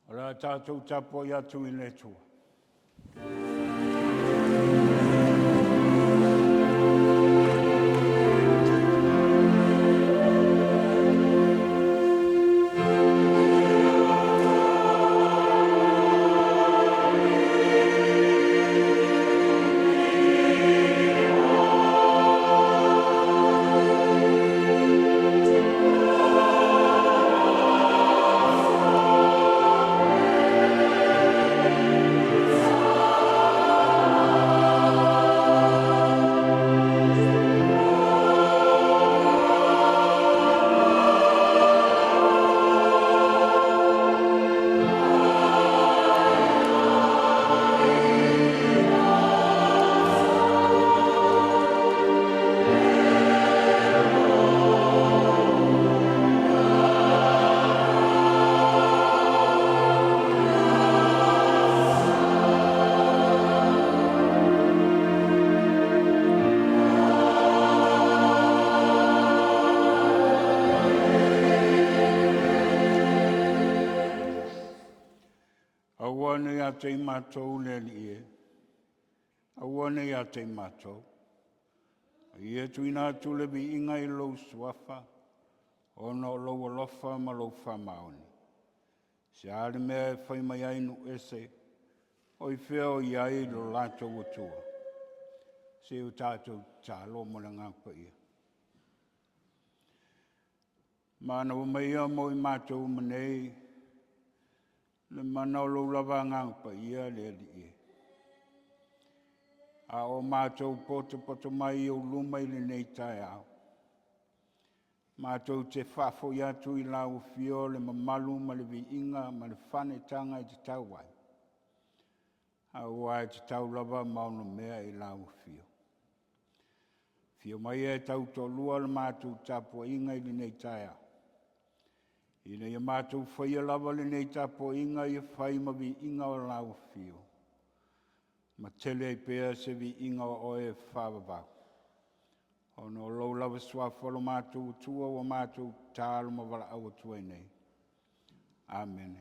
Ora tātou tapo i atu I le tua. Te mātou le li e. Awane ia te mātou. Ie tuina atu le bi inga I lou suafa. Ono lou alofa ma lou whamaoni. Se aare mea e whaimai ainu ese. Oi whio I ai lo lātou atua. Se o tātou tālo mo le ngāpa ia. Mana o meia mo I mātou manei. Le mana o lou lava ngāpa ia le li e. A o mātou poto mai o luma I le nei tae au. Mātou te whafo I atu I lau fio le mamalu ma le vi inga ma le whane tanga I te tau wai. A ua e te tau lava mauna mea I lau fio. Fio mai e tau to lua le mātou tapua inga I le nei tae au. Ina ia mātou whaia lava le nei tapo inga ia whai ma vi inga o lau fio. Ma tele I pēa se vi inga o e whawawau. Ono lou lava sua whalo mātou tua o mātou tālu ma wala awa tua nei. Amen.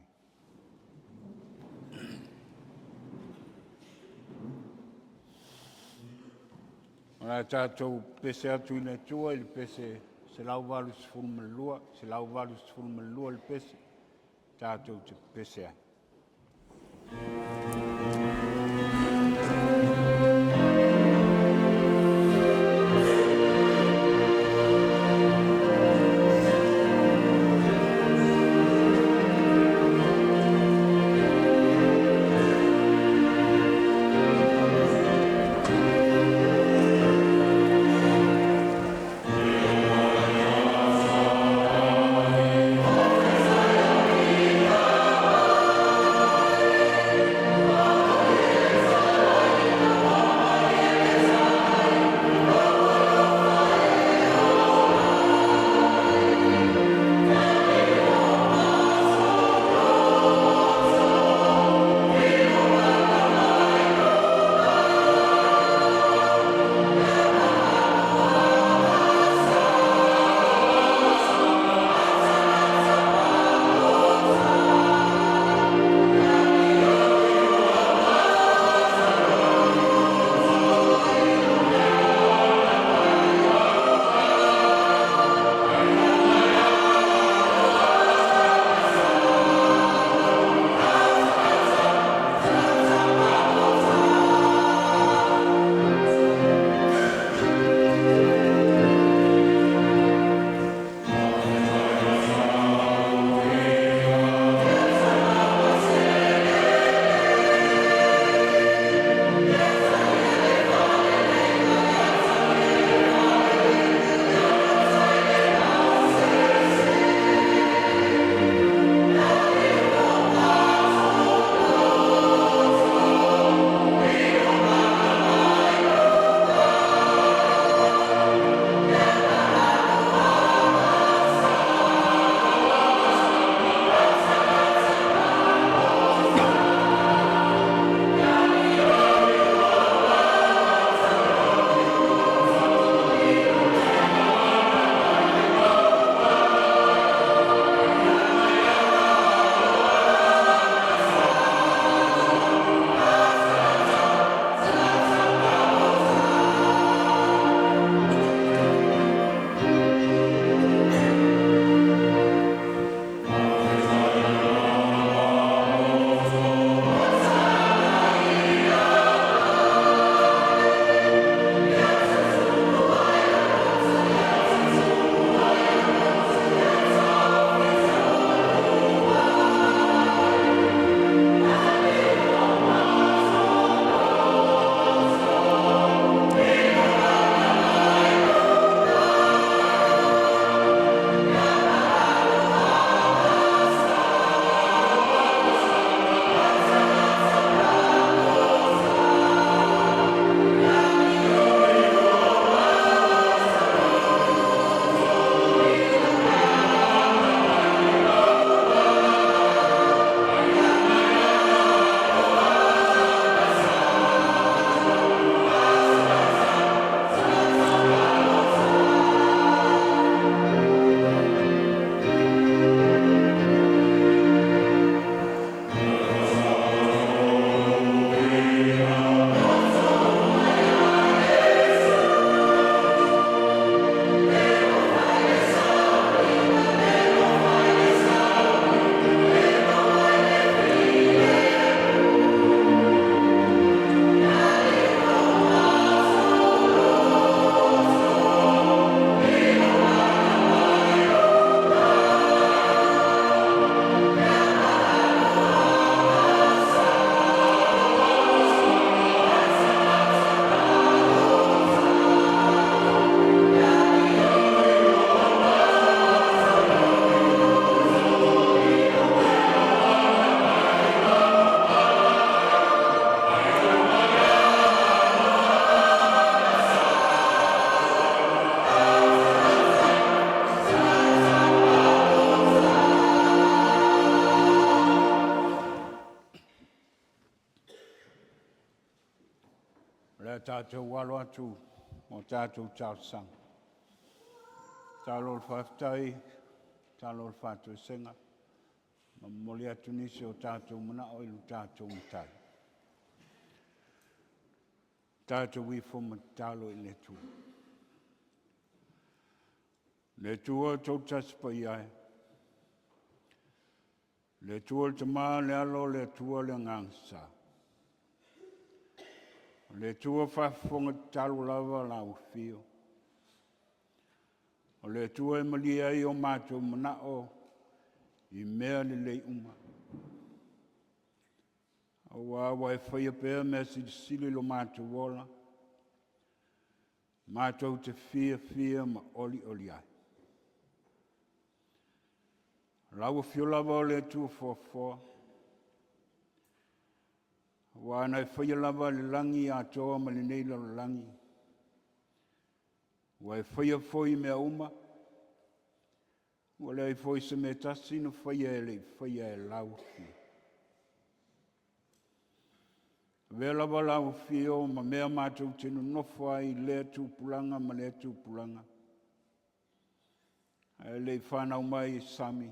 Ora tātou pese atu I le tua I le pese se lau walu se fulmalua, se lau walu se fulmalua le pese, tātou te pese ai. Lea tātou walo atu o tātou tāsang. Tālo whaftai, tālo whātou senga. Ma moli atu nisi o tātou mana o ilu tātou mtai. Tātou wifo ma tālo i le tū. Le tū o tau taspa iai. Le tū o te maa le alo le tū o le ngangsa. Le tua whafonga talu lava la uwhio. O le tua e malia i o mātou manao i mea le lei uma. O wawa e whaia pēr mea sili lo mātou wola. Mātou te fia ma oli ai. La uwhio lava o le tua fua. Wana e whaia lava le langi a toa ma le neila le langi. Wa e whaia foi mea uma. Wa le e foi se me tasi no whaia e lau fi. Vea lava lau fi o ma mea mātou tenu nofua i lea tūpulanga ma lea tūpulanga. E le whanau mai sami.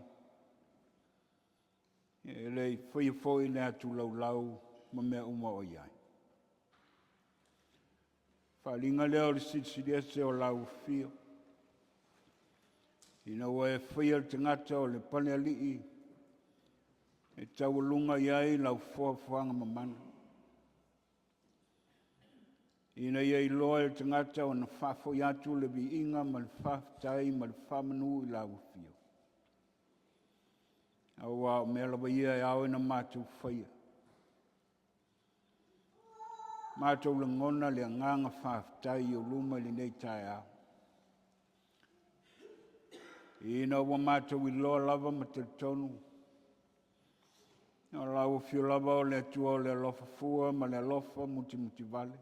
E le whaia foi lea tu lau. Ma mea uma o iai. Whalinga leo le sitsidese o lau fio. Ina wa e whaia te ngata o le pane alii. E tau lunga iai lau whaanga mamana. Ina iai loa e te ngata o na whafo iatu le bi inga ma le whaftai ma le whamanu i lau fio. Awa o mea lawa ia e au ina mātou whaia. Mātou le ngona le nganga whaftai o luma le nei Taefu. Ina wa mātou i loa lava ma te tonu. O lau fio lava o le tua o le lofa fua ma le lofa muti vale.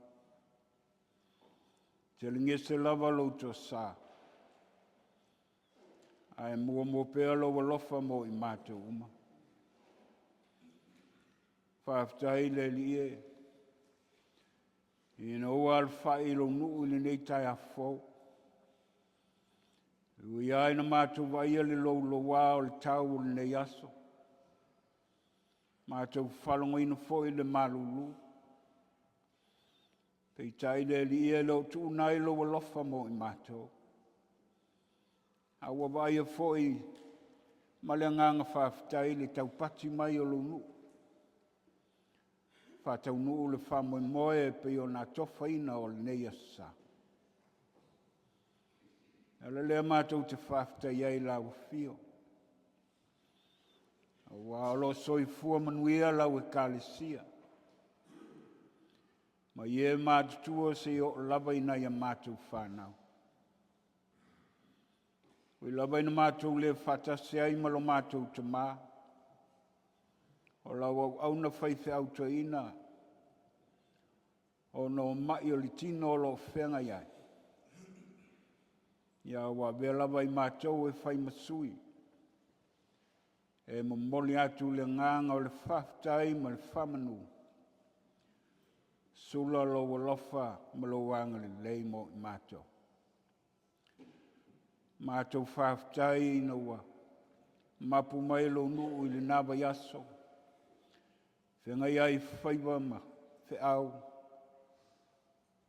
Te lingese lava lo Aso Sā. Ai mua pēa lo wa lofa mo i mātou uma. Whaftai le lie. Ina ua Alapati lo nuu le nei Taefu. Ui aina mātou waia le lo wā o le tau le nei aso. Mātou whalongo ina fo i le malulu. Pei tai le li e lo tu nai lo walofa mo i mātou. Awa waia fo i maleanganga whaftai le tau pati mai o lo nuu. Whātau nuu le whamoe moe pe o nā tofa ina o le nei Aso Sā. Ala lea mātou te whaftai ai lau fio. Wa lo soi fua manuia lau e kālesia. Ma ie mātutua se o lava ina ia mātou whanau. Ui lava ina mātou le whatase ai malo mātou te mā. O lau au na whaife auto ina. O no mai o li tino o lo whenga iai. Ia wa vela vai mātou e whai masui. E mamoli atu le nganga o le whaftai ma le whamanu. Sula lo walofa ma lo wanga le leimo i mātou. Mātou whaftai ina wa. Mapu mai lo nuu i le nava yaso. Whenga iai whaiva ma whiau.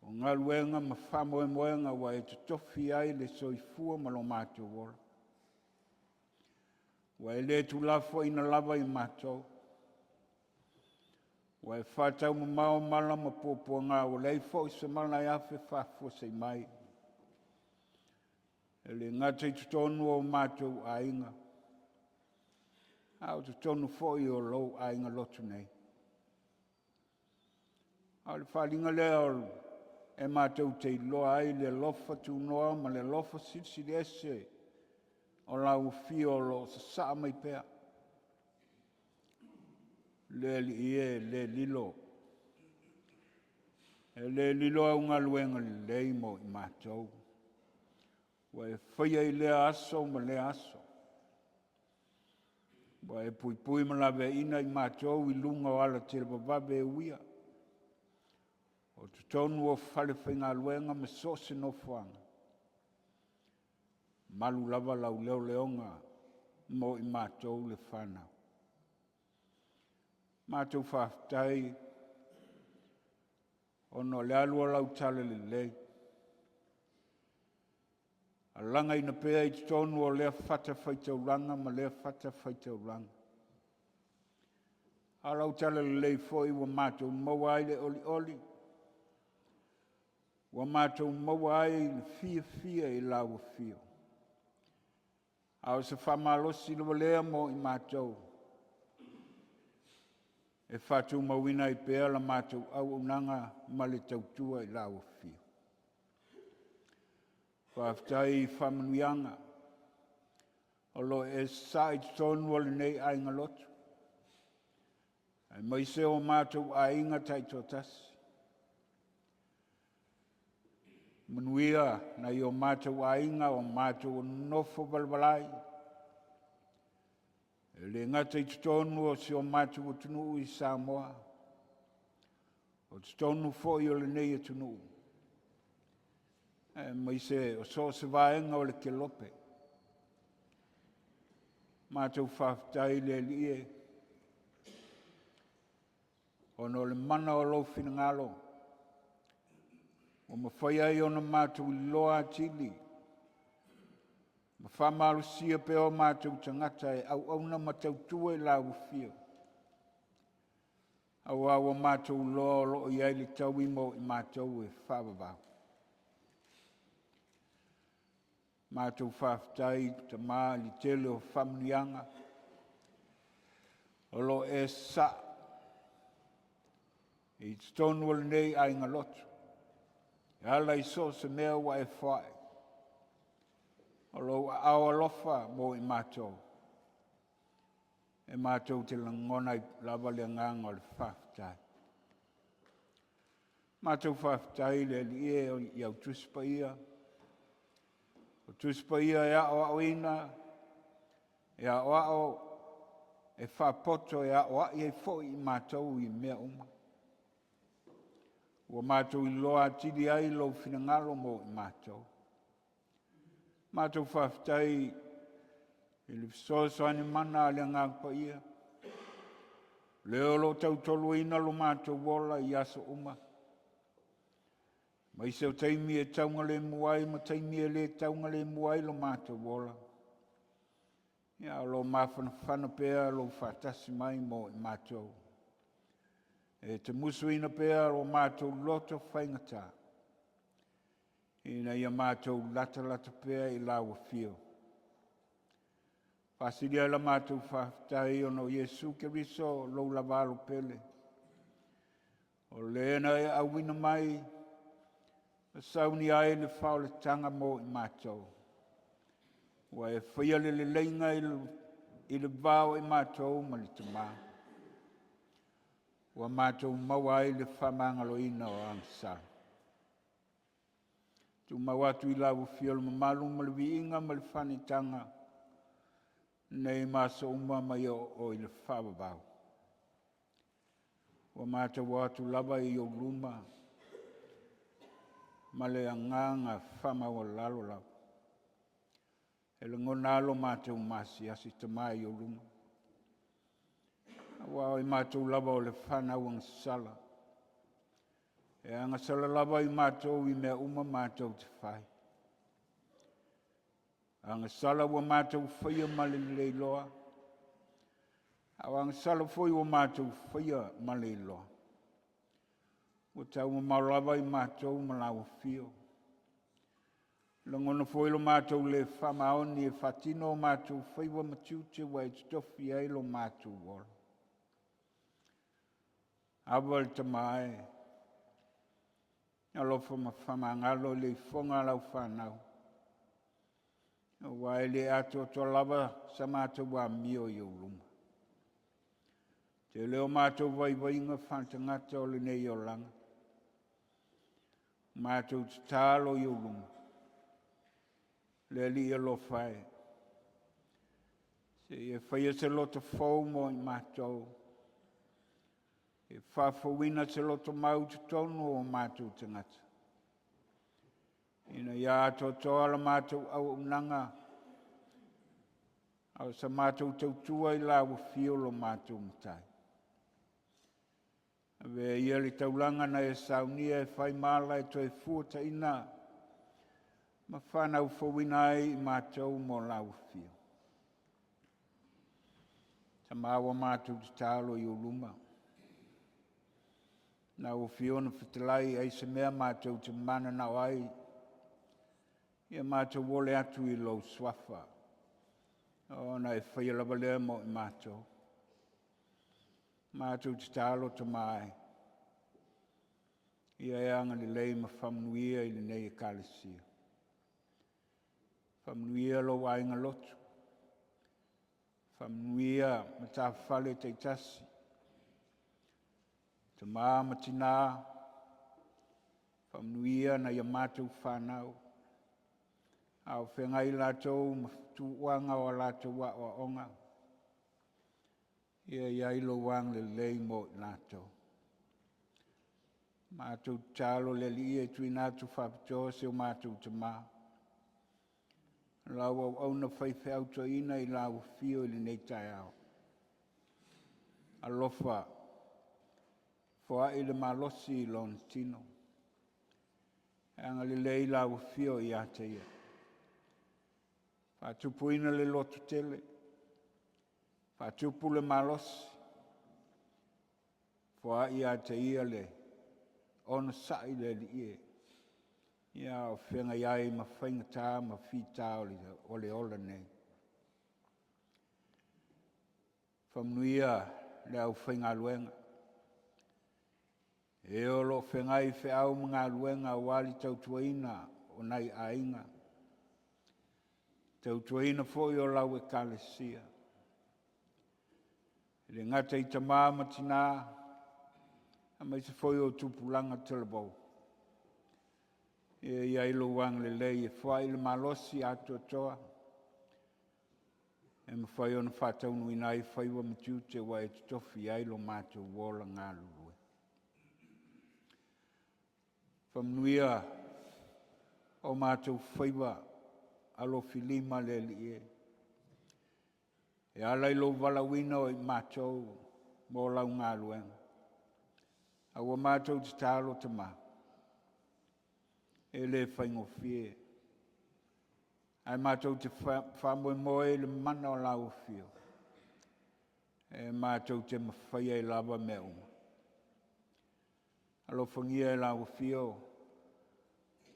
O ngā luenga ma whamoe moenga wa e te tofi ai le soifua ma lo mātou wola. Wa e le tu lafo ina lava i mātou. Wa e whātau ma mao mala ma pōpua ngā o lei fo i se mala i awhi whafua sei mai. E le ngata i tutonu o mātou a inga. Au tutonu fo i o lo a inga lotu nei. Au le whalinga lea o e mātou te loa ai le lofa tu noa ma le lofa sisi ese o lau fio lo sa mai pea. Le le lilo. E le lilo au ngā luenga le leimo i mātou. Wa e whaia i le aso ma le aso. Wa e pui ma lawe ina i mātou i lunga o ala te bababe e uia. o te tonu o whale whainga luenga me sose no whanga. Malu lava lau leo leonga mo I mātou le whanau. Mātou whaftai ono le alua lau tale le lei. A langa ina pēa I te tonu o lea whata whaitauranga ma lea whata whaitauranga. A lau tale le lei foi wa mātou maua ai le oli oli. Wa mātou maua ai le fia fia I lau fio. A o se whamalosi le lea mo I mātou. E whātou mawina I pēa la mātou au unanga ma le tautua I lau fio. Whaftai whamanuianga. Olo e sa I tonu o le nei ainga lotu. Ai mai se o mātou a inga taitotasi. Manuia na I o mātou a inga o mātou nofo balbalai. E le ngata I tonu o si o mātou o tunu I Samoa. O tonu fo I o le nei e tunu. E mai se o so se vaenga o le kelope. Mātou whaftai le lie. Ono le mana o lo finangalo. O mawhai ai ona mātou I loa atili. Ma whamalo sia pe o mātou tangata e au auna matautua I lau fio. Au awa mātou loa o loo I aile tau I mo I mātou e whawawau. Mātou whaftai ta mā li tele o whamnianga. O lo e sa. I tonu o le nei ainga lotu. E ala I so se mea wa e whae. O lo awa lofa mo I mātou. E mātou te langona I lava le nganga o le whaftai. Mātou whaftai le li e o I au tuspa ia. O tuspa ia e ao ao ina. E ao ao e whapoto e ao ai e fo I mātou I mea uma. Ua mātou I loa tiri ai lo finangalo mo I mātou. Mātou whaftai I le Fesoasoani mana le ngāpa ia. Leo lo tau tolu ina lo mātou wola I aso uma. Mai se o taimi e taunga le muai, ma taimi e le taunga le muai lo mātou wola. Ia lo mawhana whana pēa lo whatasi mai mo I mātou. E te musu ina pēa lo mātou loto whaingata. Ina ia mātou lata lata pēa I lau fio. Whasiria la mātou whaftai ono Iesu Keriso lo lavalo pele. O leena e awina mai, sauni ai le whao le tanga mo I mātou. Wa e whaia le leinga I le vāo I mātou ma le tamaa. Wa mātou maua ai le whamangalo ina o Aso Sā. Tu mawatu I lau fio le mamalu ma le viinga ma le whanitanga. Nei maso uma mai o I le whawawau. Wa mātou watu lava I o luma. Ma le anganga whamau lalo lau. E le ngonalo mātou masi asi tamai I o luma. Wa I mātou lava o le whanau ang sala. E anga sala lava I mātou I mea uma mātou te whai. Anga sala wa mātou whaia ma le leiloa. Au anga sala foi wa mātou whaia ma le leiloa. Wa tau ma lava I mātou ma lau fio. Langona foi lo mātou le whamaoni e whatino mātou whaiwa matiute wa I tofi ai lo mātou wala. Awal tamai. Alofa ma whamangalo le fonga lau whanau. Wa ele ato to lava sa mātou wa mio I o luma. Te leo mātou vai inga whantangata o le nei o langa. Mātou te tālo I o luma. Le li e lo whae. Se e whaia se lota fau mo I mātou. E whawhawina te loto mau te tonu o mātou te ngata. Ina ia ato'otoga la mātou au unanga. Au sa mātou tautua I la wafio lo mātou mtai. Ave ia li taulanga na e Saunia e Faimalo e Taefu ta ina. Ma whanau whawina ai I mātou mo la wafio. Ta māua mātou te tālo I uluma. Na wafio na whitalai ai se mea mātou te Manatu ai. Ia mātou wole atu I lo swafa. O na e whaia lava lea mo I mātou. Mātou te tālo te mai. Ia e anga li lei ma whamnuia I li nei e kālesia. Whamnuia lo wainga lotu. Whamnuia ma tā whale te tasi. Te maa ma tina. Whamnuia na ia mātou whanau. Au whengai lātou ma tuwanga o lātou wa o onga. Ia ilo wang le lei mo lātou. Mātou tālo le li e tui nātou whapitoa se o mātou te mā. Lau au na whaiwhi au to ina I lau whio I nei tai au. Alofa. Fua I le malosi I lon tino. Anga le lei lau whio I ate ia. Whatupu ina le lotu tele. Whatupu le malosi. Fua I ate ia le. Ona sai le li e. Ia o whenga iai ma whainga tā ma whita o le ola nei. Whamnuia le au whainga luenga. E olo whengai whe au mga luenga wali tautuaina o nai ainga. Tautuaina foi o lau e kālesia. Le ngata I tamā matina. Mai se foi o tupulanga telebou. E ia ilo wang le lei e whai le malosi ato'otoga. E ma whai ona whatau nui nai whai wa Matū te wa e tofi ai lo mātou wola ngā lulue. Whamnuia o mātou whaiwa alo filima le li e. E ala ilo walawina o I mātou mo lau ngā luenga. Awa mātou te tālo te mā. E le whaingo fie. Ai mātou te whamoe moe le mana o lau fio. E mātou te mawhaia I lava me uma. Alo whangia I lau fio.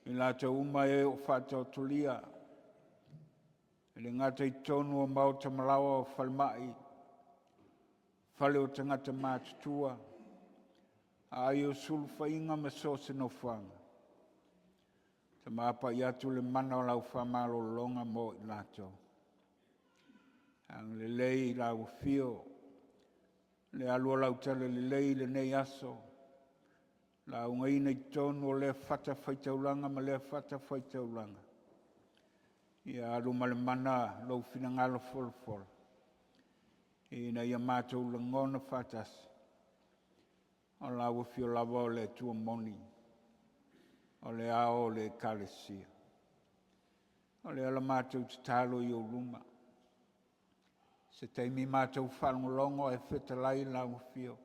I lātou uma e o Faitoto'a. E le ngata I tonu o mau tamalawa o whalemai. Whale o tangata mātutua. Ai o sulu whainga me sose no whanga. Te māpa I atu le mana o lau Faimalo longa mo I lātou. Ang le lei lau whio. Le alua lau tele le lei le nei aso. Lau ngaina I tonu o le whata whaitaulanga ma le whata whaitaulanga. Ia alu ma le mana lau whinangalo fruitful. Ina ia mātou le ngona whatasi. O la wafio lava o le tua moni. O le ao le kālesia. O le ala mātou te tālo I o luma. Se teimi mātou whanulongo e whetalai la wafio.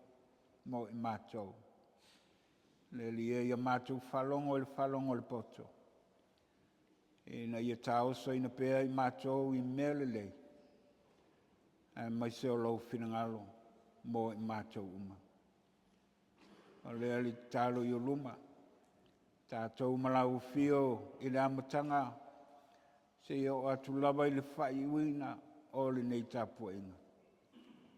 Mo I mātou. Le li e ia mātou whalongo le poto. Ina ia tāosa ina pēa I mātou I mele lei. E mai se o lau whinangalo. Mo I mātou uma. O lea li tālo I o luma. Tātou malau whio I le amatanga. Se o atu lava I le whai uina o le nei tāpua inga.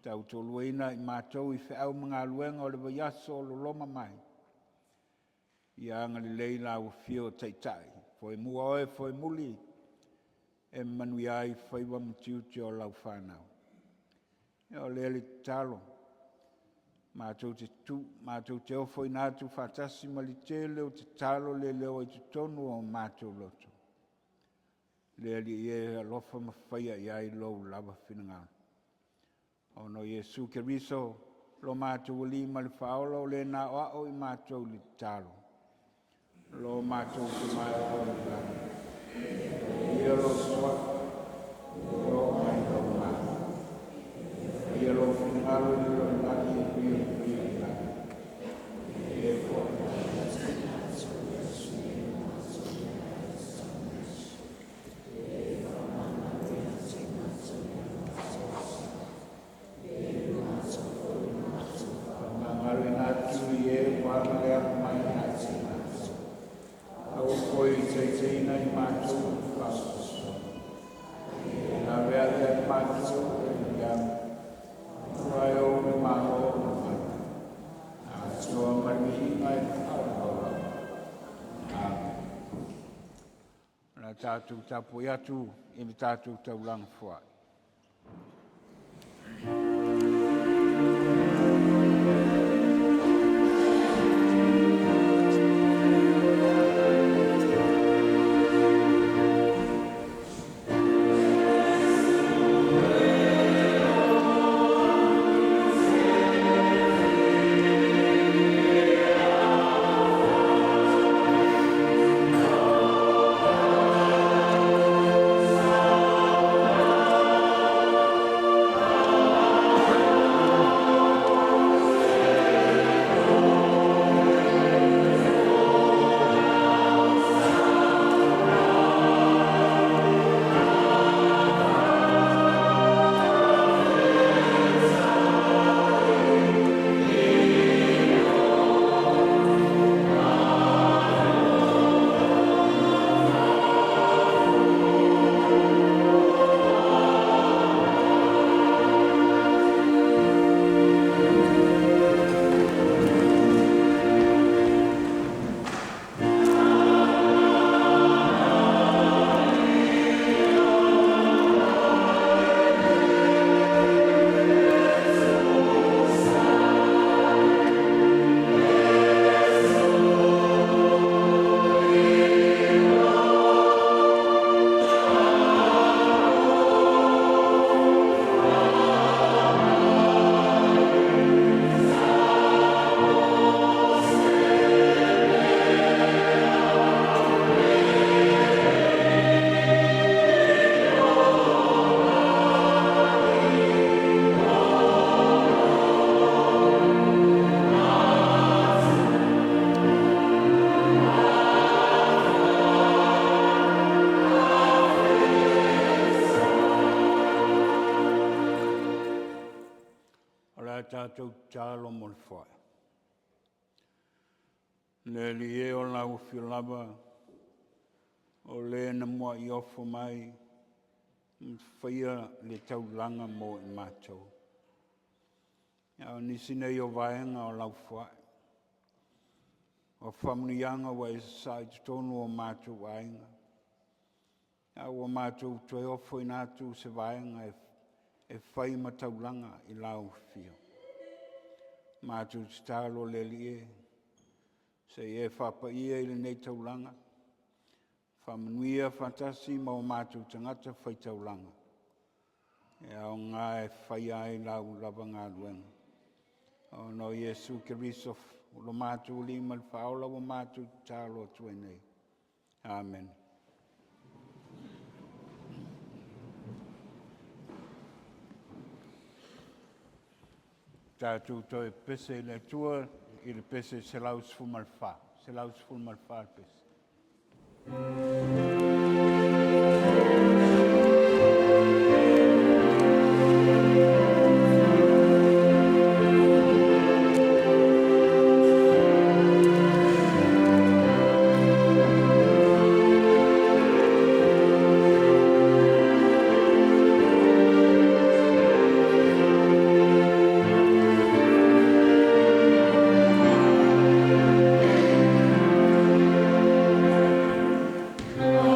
Tau toluina I mātou I whiau mga luenga o le vaiaso o lo loma mai. Ia anga li lei lau whio taitai. Foi mua oe, foi muli. E manui ai whaiwa mtiuti o lau whanau. O lea li tālo. Mātou te tu, mātou te ofo I nātu whatasi mali tele o te talo le leo I te tonu o Manatu Lotu. Le li e alofa mawhaia I ai lou lava whinangana. O no Iesu ke riso, lo mātou li ma le whaola o le nā o I mātou li talo. Lo mātou te mai o le talo. Ia lo soa, lo mai lo mai. Ia lo whingalo I lo naki e pia pia naki. E fo. Tātou tapu I atu I me tātou taulang fuai. Tātou tālo mo le whai. Le li e o lau whilava, o le na mua I ofo mai, whaia le taulanga mo I mātou. Au nisi nei o vaenga o lau whai. O whamnianga wa e sai tonu o mātou vaenga. Au o mātou toi ofo I nātou se vaenga e whai mataulanga I lau whio. Mātū tālo le lie, se e whapaia I le nei taulanga, whamanuia whatasi ma o mātū tangata whai taulanga. E au ngā e whai ai lau lava ngā luenga. O no Iesu Kiriso, lo mātū lima le whaola o mātū tālo tue nei. Amen. Tātou toi pese le tua, I le pese se laus fumalwha. Se laus fumalwha le pese. Oh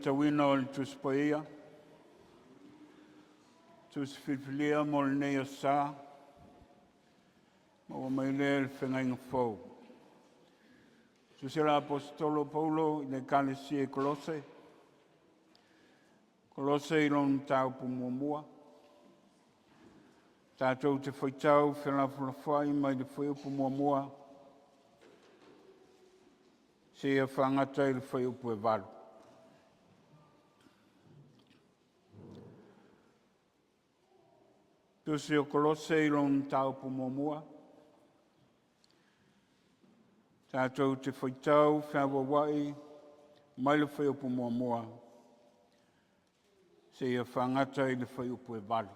tawina o le tuspaia. Tusfilfilia mo le nei Aso Sā. O mai le whengainga fau. Tusira apostolo Paulo i le kalesia Kolose. Kolose i lon tau pumuamua. Tātou te whaitau whenafulawhai mai le whai pumuamua. Se ia whangata i le whai upu e waru. Tusi o Kolose i lon tau pumuamua. Tātou te whaitau whawawai mai le whai upu muamua. Se ia whangata i le whai upu e waru.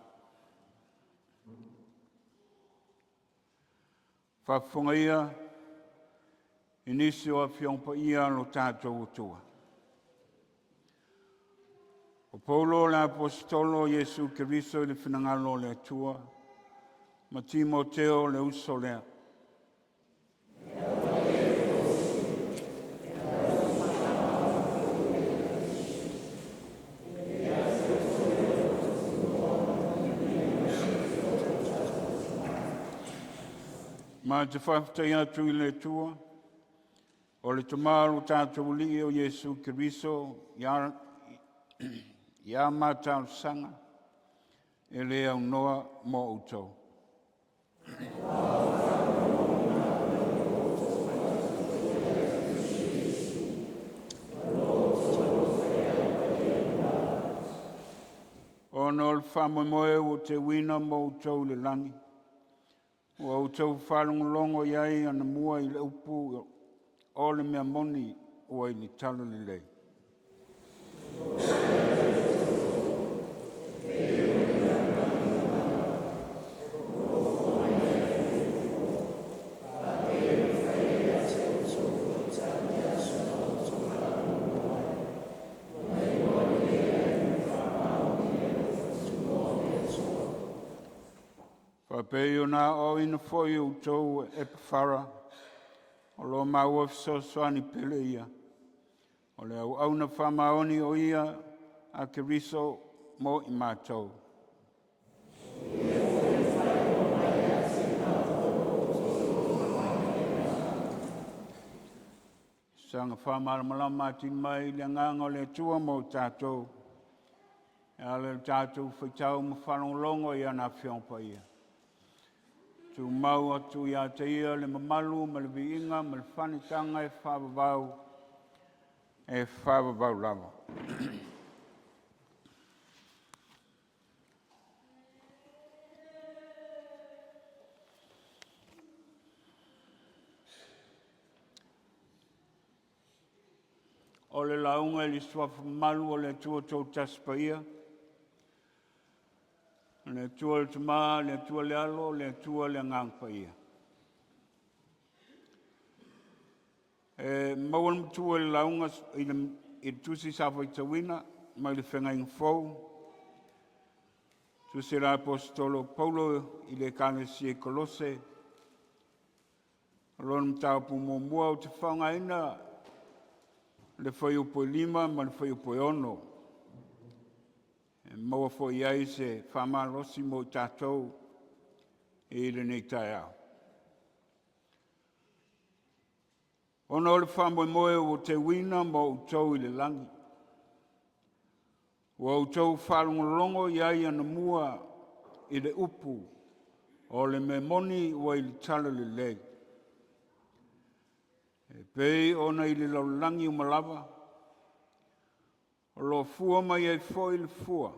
Whawhunga ia, inisi o a whiongpa ia lo tātou utua. O Paulo le apostolo Jesu Keriso i le whinangalo le atua, ma Timoteo le uso lea. Ma te whaftai atu i le tua, o le tamaru tātou li o Jesu Keriso, ia mātau sanga, e le au noa mo utou. O no le whamoemoe o te wina mo utou le langi. O autou whalongolongo iai ana mua i le upu o le mea moni o i ni talo le lei. Whapei o nā o ina whoi o tau e pawhara, o lo maua Fesoasoani pele ia, o le au na whamaoni o ia a Keriso mo i mātou. Sanga whamaramalam mati mai le nganga le tua mo tātou, e ale tātou whaitau ma whalongolongo ia nā whiongpa ia. Tu mau atu ia te ia le mamalu, ma le viinga, ma le whanitanga e whawavau lava. O le launga e li swafa malu o le tua tau taspa ia. Le tua le tama, le tua le alo, le tua le ngangpa ia. Mauan tua le launga i tusi sawhai tawina, mai le whengaing fau. Tusi la apostolo Paulo i le kalesia Kolose. Lon mtaupu mua o te whangaina, le whai upo 5 ma le whai upo 6. Maua fo iai se whamalosi mo tātou e le nei Taefu. Ona o le whamoemoe o te wina mo utou i le langi. O utou whalongolongo iai ana mua i le upu o le memoni o i le tala le lei. E pei ona i le laulangi umalava. O lo fua mai e foi le fua.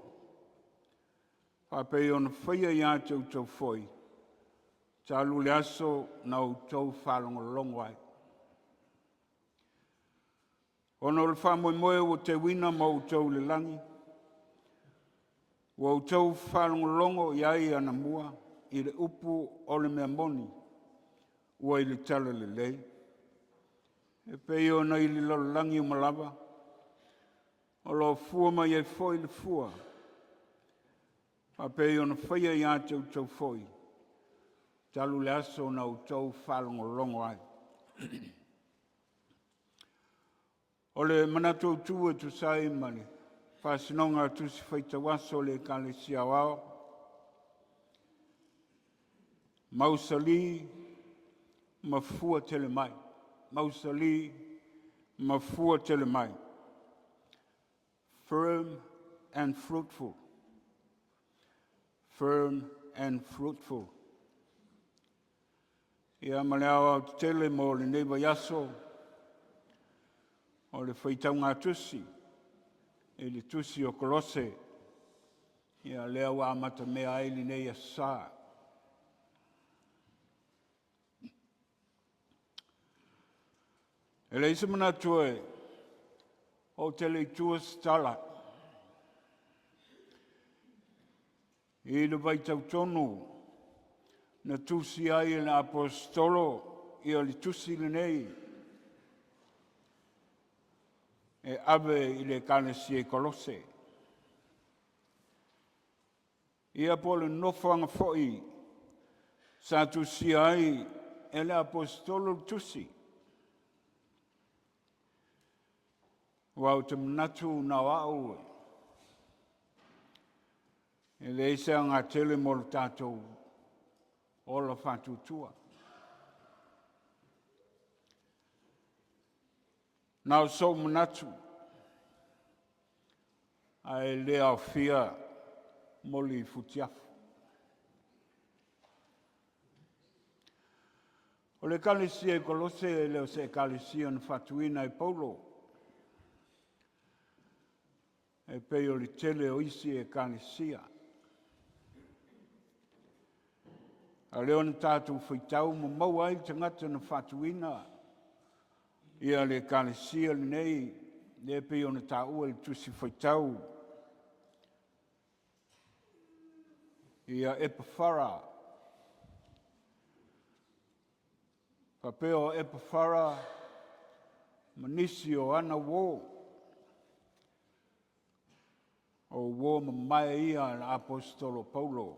Whapei ona whaia i ate o tau foi. Talu le aso na o tau whalongolongo ai. Ona o le whamoemoe o te wina ma o tau le langi. O tau whalongolongo iai ana mua i le upu o le mea moni. Ua i le tala le lei. E pei ona i le laulangi umalava. O lo fua mai e foi le fua. Apei ona whaia i ate o tau foi. Talu le aso na o tau whalongolongo ai. O le Manatu Autu e tu sai mani, whasinonga tu si Faitoto'a le Kalesia Aoao. Mausalī, ma fuatele mai. Mausalī, ma fuatele mai. Firm and fruitful. Firm and fruitful. Ia maleawa tele mo le neiva yaso, o le whaitaunga tusi, e le tusi o Kolose, ia lea wa amata mea aili nei Aso Sā. E le isa manatu e, o tele tua stala, i le vaitau tonu, na tusi ai e na apostolo, i o le tusi le nei, e ave i le Kalesia Kolose. Ia po le nofanga fo'i, sa tusi ai e le apostolo tusi. Wau te Manatu Aoao e le isa ngā tele mo le tātou o la whātutua. Nau so Manatu ai le au fia mo li futiafu. O le Kalesia Kolose e leo se Kalesia na whatuina e Paulo. E pei o le tele o isi e Kalesia. A leo na tātou whaitau mo mau ai tangata na whatuina. Ia le Kalesia le nei, le pei o na tāua le tusi whaitau. Ia Epafara. Papeo Epafara, manisi o ana wō. O wō mamai ia na apostolo Paulo.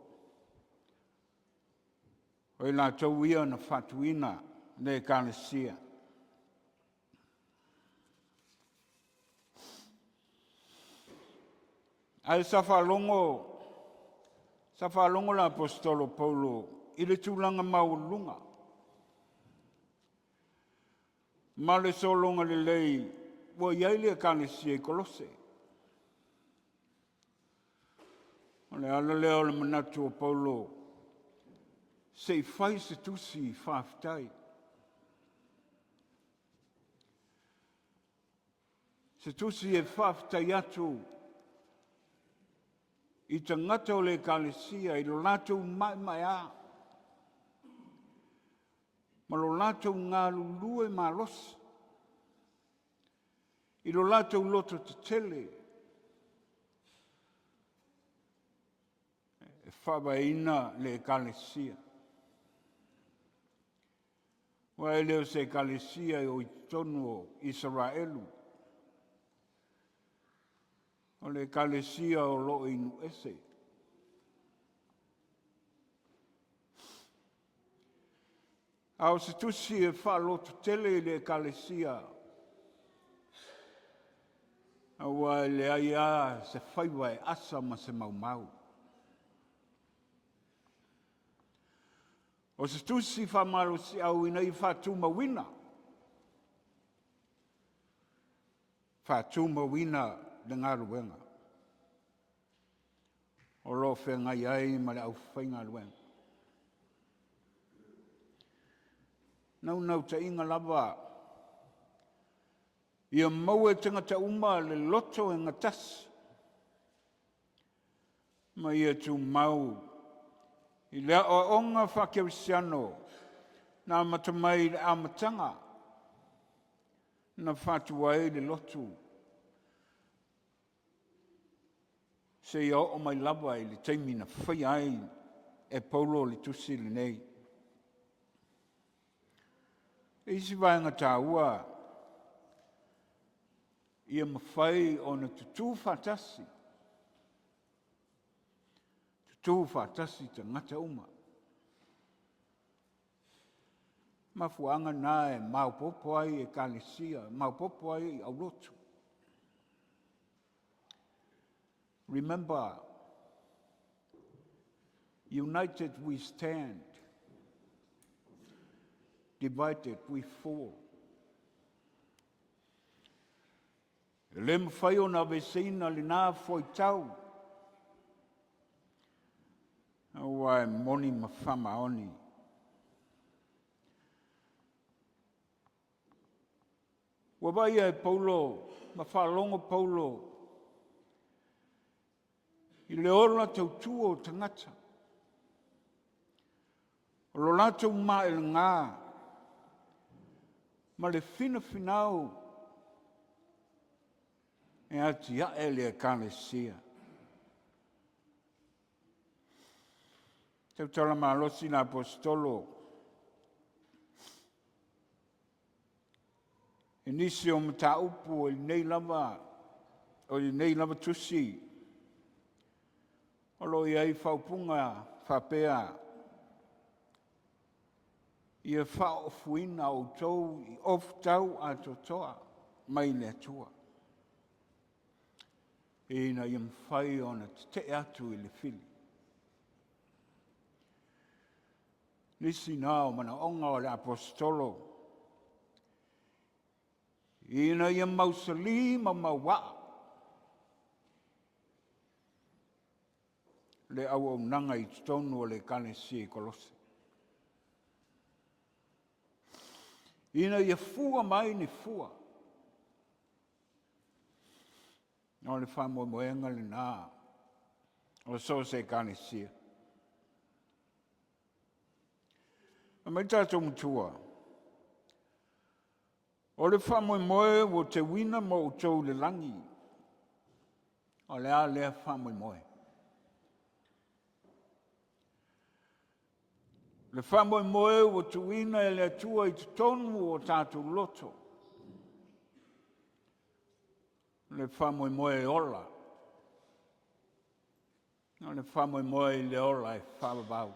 O i nā tau ia na whatuina ne Kalesia. Ai sa whalongo la apostolo Paulo i le tūlanga maulunga. Ma le solonga le lei, wa iai le Kalesia Kolose. O le ala leo le Manatu o Paulo, se i whai se tusi whaftai. Se tusi e whaftai atu, i tangata o le Kalesia, i lo lātou mai a. Ma lo lātou ngā lulue mā losi. I lo lātou loto te tele. E whawaina le Kalesia. Wa e leo se Kalesia o i tonu o Israelu. O le Kalesia o lo inu ese. Au se tusi e whalotu tele le Kalesia. Aua le aia se whaiwa e asa ma se mau. O se tusi Faimalo si au ina i whatuma wina. Whatuma wina le ngā ruenga. O lo whenga iai ma le Aufa'i ngā ruenga. Nau ta inga lava. Ia mau e tangata uma le loto e ngatasi. Ma ia tu mau. I lea o onga whakeurisiano. Nā matamai le amatanga. Na whatua e le lotu. Se ia o mai lava i le taimi na whai ai e Paulo le tusi le nei. E isi vaenga tāua. Ia mawhai o na tutu whatasi. Tutu whatasi ta ngata uma. mafuanga na e maupopo ai e kalesia, maupopo ai i Aulotu. Remember, united we stand, divided we fall. Le mwhai o na veseina le nā foi tau. Awa e moni mawhama oni. Wabai e Paulo, mawhalongo Paulo, i le ola tautua o tangata. O lo latou ma e ngā, ma le fina finau, e ati a e le kalesia. Tau tala malosi na apostolo, e nisi o mataupu o i nei lava tusi, o lo iai whaupunga whapea, ia whaofuina o tau i of tau a totoa mai le atua. E na ia mwhai o na te atu i le fili. Nisi nao mana onga o le apostolo. E na ia Mausalī ma mawaa. Le au nanga i tonu o le kalesia i Kolose. Ina ia fua mai ni fua. O le whamo moenga le nā. O so se kalesia. A mai tātou mutua. O le whamo moe o te wina mo o tau le langi. O le a lea whamo moe. Le whamo moe o te wina e le atua i te tonu o tātou loto. Le whamo moe e ola. O le whamo moe i le ola e whababau.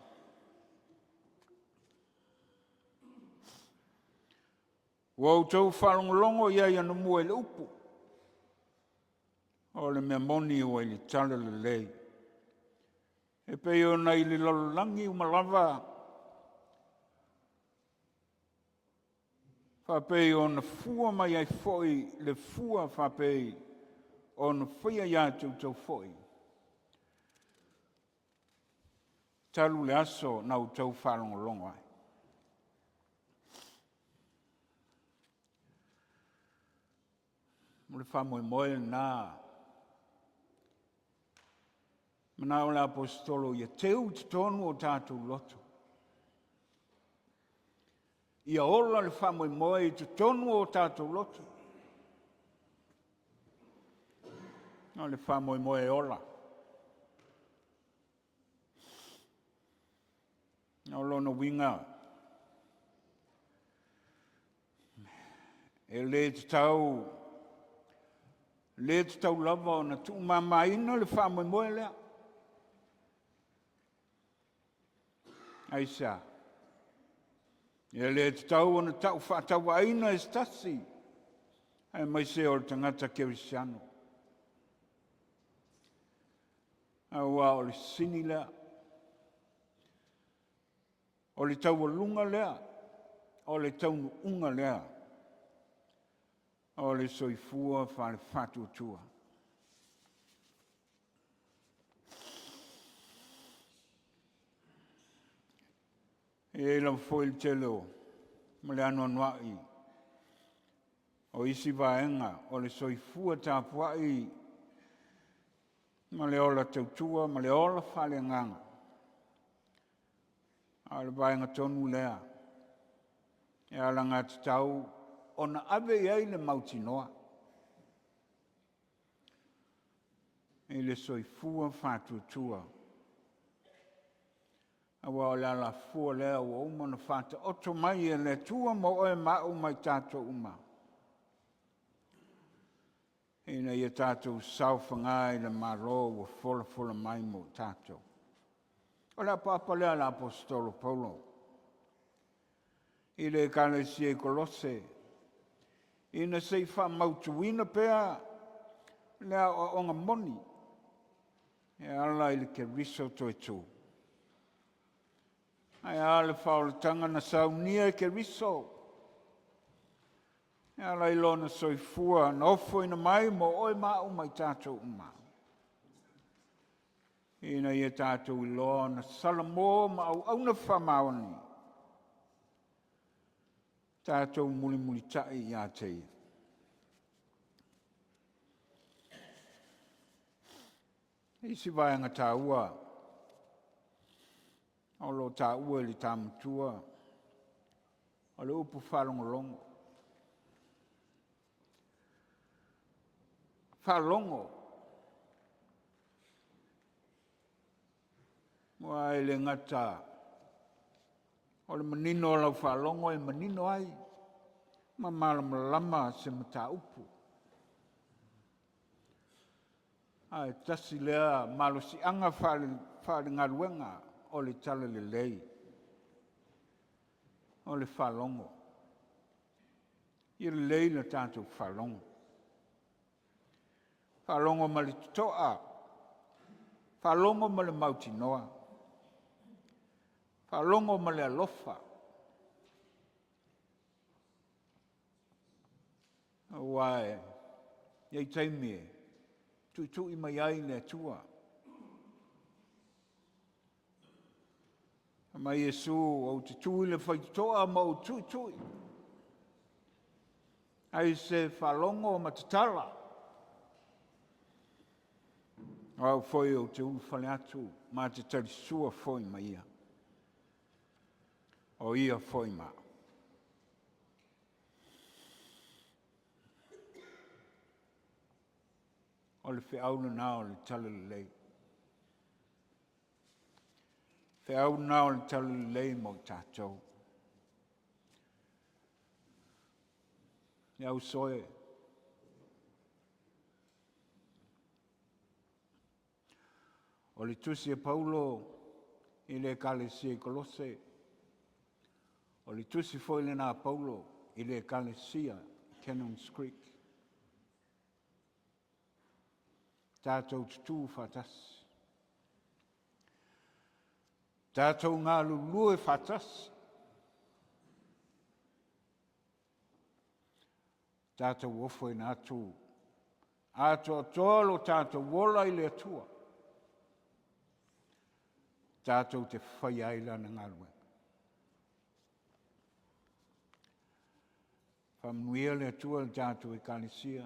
Wau tau whalongolongo ia anu mua i le upu. O le mea moni o i le tala le lei. E pei o nei le lololangi umalava. Whapei o na fua mai ai foi, le fua whapei o na whia ia tau foi. Talu le aso nau tau whalongolongo ai. Mo le whamoe moe nā. Mana o le apostolo ia teu te tonu o tātou loto. Ia ola le whamoe moe i te tonu o tātou loto. O le whamoe moe ola. O lona winga. E le te tau lava o na tu mamaina le whamoe moe lea. Aisa. E le te tau o na tau whatau aina e stasi. Ai mai se o le tangata kerisiano. Aua o le sini lea. O le tau o lunga lea. O le tau unga lea. O le soifua whare Faitoto'a. E lau foi le telo, ma le anoanua'i. O isi vaenga, o le soifua tāpua'i, ma le ola tautua, ma le ola whale nganga. A le vaenga tonu lea. E ala ngā te tau, ona ave iai le mautinoa. E le soifua Faitoto'a. Awa o le ala fua lea ua uma na Faitoto'a mai e le tua mo oe mau mai tātou uma. E na ia tātou sauwhanga i le maro ua fola mai mo tātou. O le papa lea la apostolo Paulo. I le kalesia I kolose. Ina sei wha mautuina pea, lea o onga moni. E ala I le ke riso toi tū. Ai ale whaoletanga na saunia ke riso. E ala I lona soifua, na ofo ina mai mo oi mau mai tātou uma. Ina ia tātou I loa na Solomua ma au na whamaoni. Tātou muli muli tai I a tei. Isi vaianga tā ua. Olo tā ua li tā mutua. O le upu whalongolongo. Whalongo. Mua e le ngata. O le manino o lau whalongo e manino ai. Ma malama se mata upu. Ai tasi lea malo si anga whale ngaruenga o le tala le lei. O le whalongo. I le lei na tātou whalongo. Whalongo ma le tuto'a. Whalongo ma le mautinoa. Whalongo ma le alofa. Wae, iei taimie. Tui mai ai le tua. Ma Iesu au te tui le Faitoto'a ma o tui. Ai se whalongo o matatala. Au foi o te uwhale atu, ma te tarisua foi ma ia. O ia foi ma. O le whiauna nā o le tala le lei. Whiauna nā o le tala le lei mo tātou. Iau soe. O le tusi e Paulo I le kalesia I kolose. O le tusi foi le nā Paulo I le kalesia Cannons Creek. Tātou tutu whatas. Tātou ngā lulue whatas. Tātou ofo I nā tū. Ato tolo tātou wola I le atua. Tātou te whai aila na ngalwe. Whamnuia le atua le tātou I kalesia.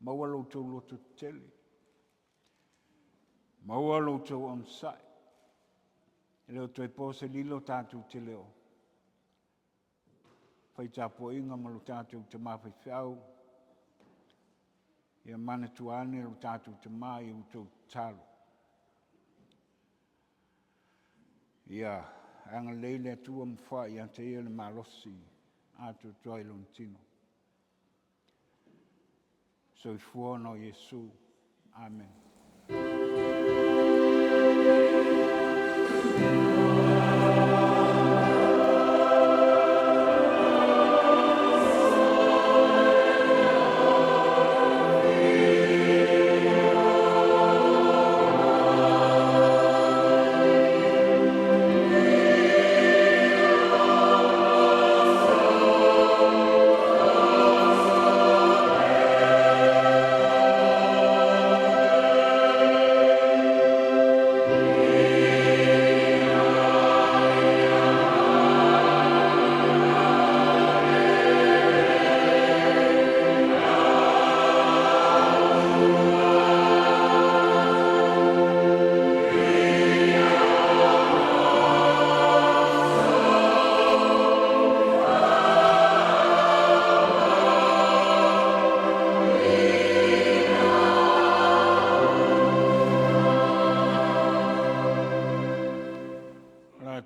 Maua Lotu Lotu tele. Maua Lotu on sai. Leo toi pose lilo tātou te leo. Whai tāpua inga ma lo tātou te mawhai whiau. Ia Manatu ane lo tātou te mai utou talo. Ia, anga leile atua mwhai ante ia le malosi. Ato toi lontino. So I fuono Iesu. Amen.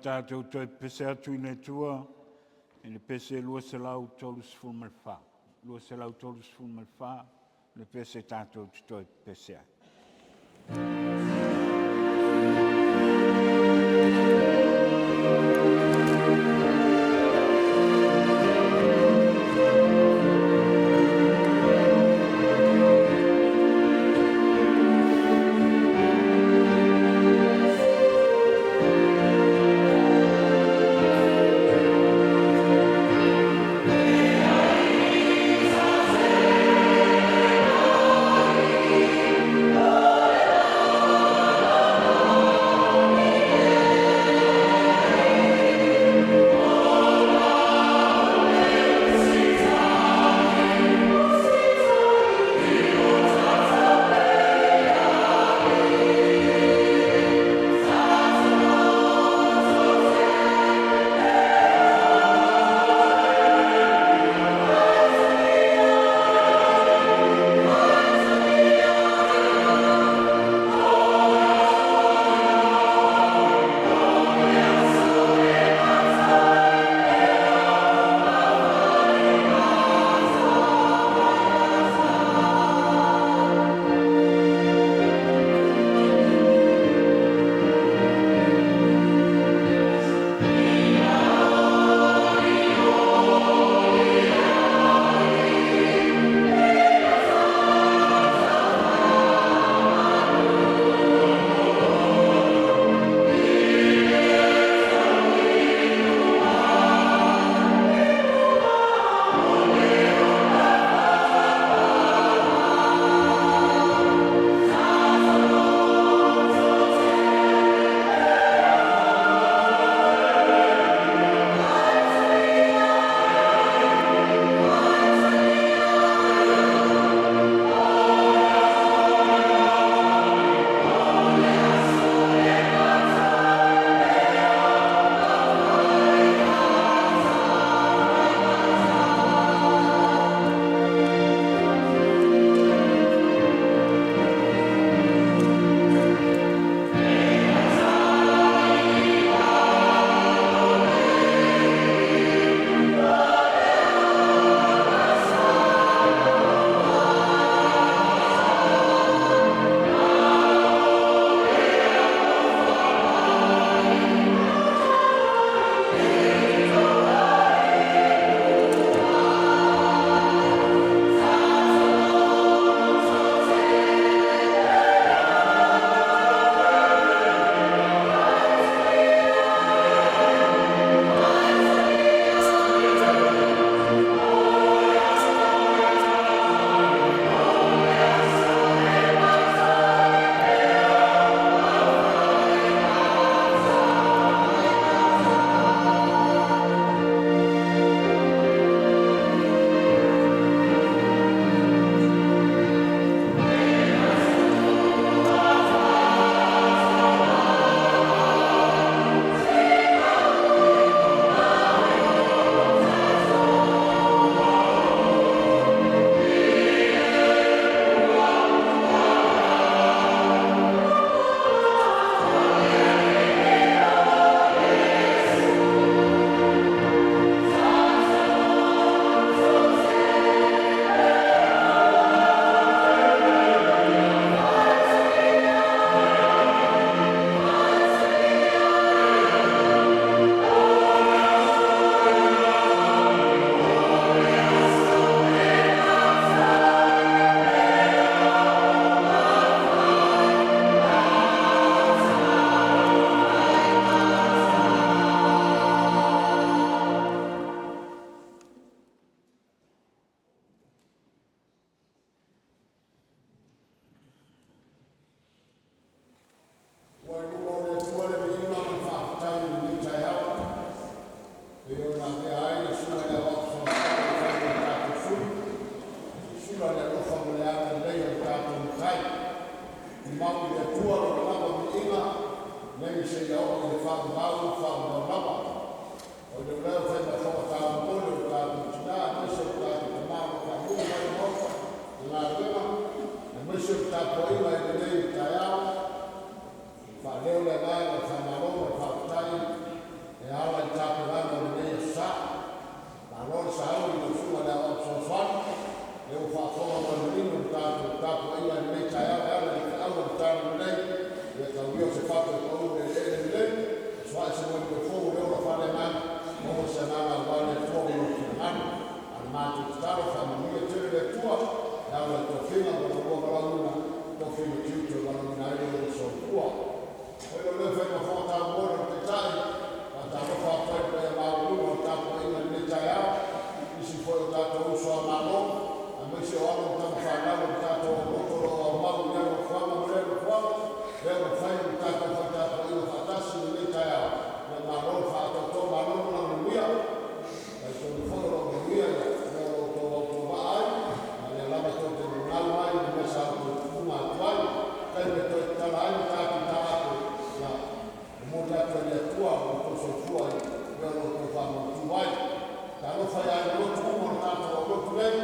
Tātou toi pese atu I nei tua, e le pese lua se lau tolu sifuru malwha. Lua se lau tolu sifuru malwha, le pese tātou toi pese atu. leo le ngai le Faimalo le Faitoto'a e ala i Taefu le Aso Sā. Na lor sa au i le sua le Asoasoani e o whaafonga mo le lino le Taefu ia ni mei tai ala ala i au le Taefu nei e ka uio se whatu e kau le le soa se mo i le fongu leo la whale mai mo se nanga wale fongu no ki hana al Mātū taro whamanuia tere le tua e ala i tōwhinga mo le ua malauna tōwhinga tiutu e malauna aere o le Solomua. Oe lo leo whaima whakatau mora o te tai a ta rofa whai prea maurua o tāpua inga ni tai au isi foi o tātou uso a malo a meisi o alo tamu whanau o tātou Okoro o mau leo o whama mo leo o whama leo o whai o tātou whai tātou inga whatasi ni tai au le malo whātoto'a malo na muia e tōni whakaro o muia leo o Oto'otoga ai a le lama tō te nau ai ni mesa o tūma atuai kai me tō te tala ai tāki tātu na mo le atu le atua o tō sofua i leo o tō whamantu ai ta rofa ia i lotu umo o tātou o lotu nei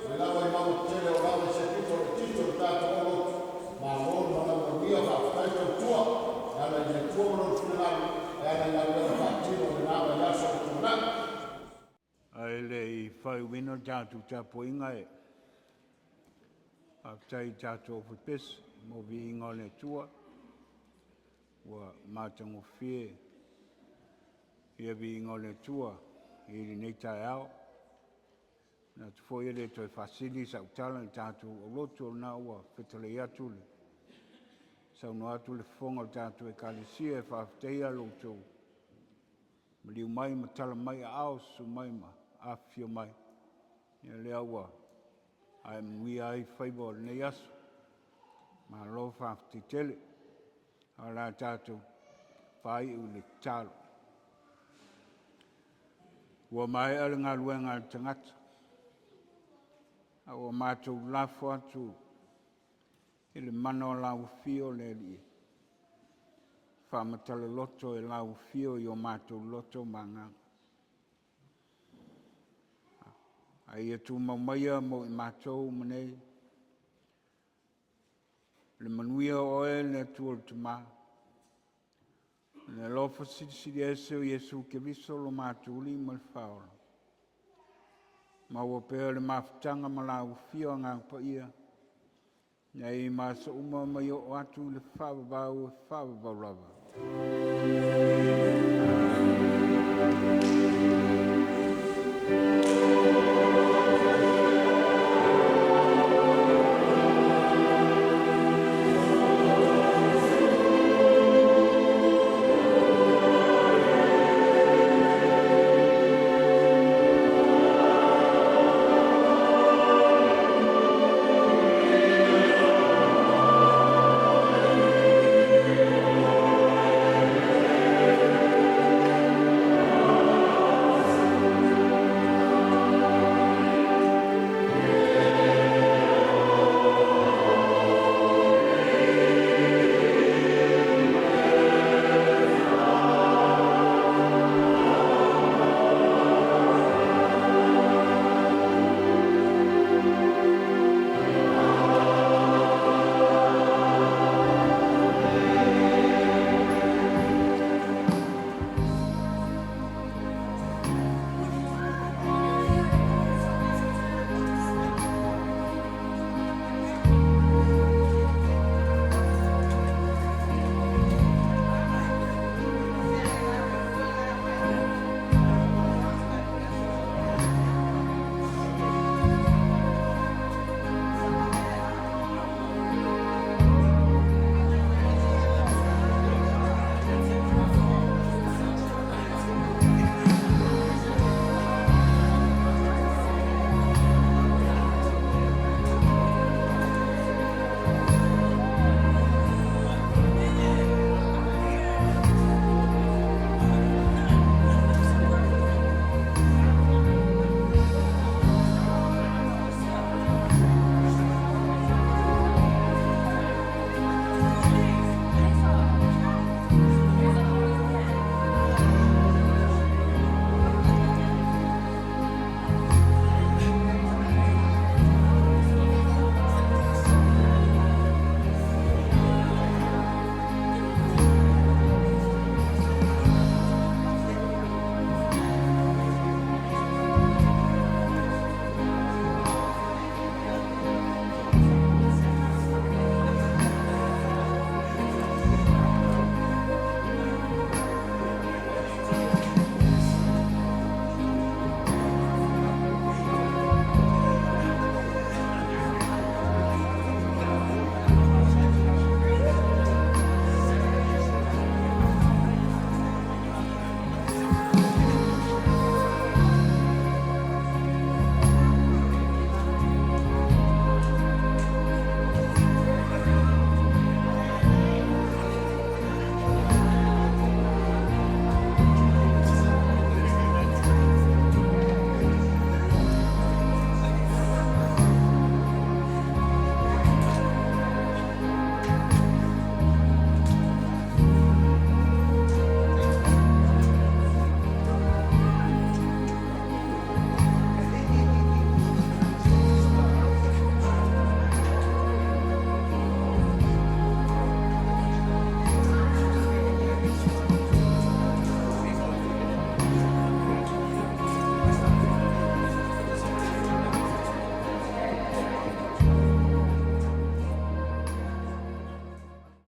me lawa i mau tele o lawa se pito o tito o tātou o lotu ma mōru ma lawa mia whaakai tau tua e ana i le tua mo lotu whilani e ana i alu e whaatino le nāma i aso o tūnaki. Ai le i whai wino tātou tāpua inga e. Aftai tātou whipes, mo vi inga le tua. Wa mātango whie. Ia vi inga le tua. I nei tai au. Na tu foi ele toi fasili sa utala i tātou o lotu o na ua whetale i atu le. Sauno atu le fonga o tātou e kalisia e whafteia lotu. Maliu mai ma tala mai a ao su mai ma a fio mai. Ia lea ua. Ai mui ai whaibo nei asu. Ma lo whafti tele. A la tātou whai u le talo. Ua mai ala ngā luenga tangata. A ua mātou lafo atu. Ele mana o lau fio le li. Whamatala loto e lau fio i o mātou loto manga. Ai e tu maumaia mo i mātou manei. Le manuia oe le tu o tuma. Le lofa sidi ese o Yesu ke viso lo mātou li mal whaola. Ma ua pēr le mawhitanga ma lau fio ngā pa ia. Nei masa uma mai o atu le whawabau e whawabau lava.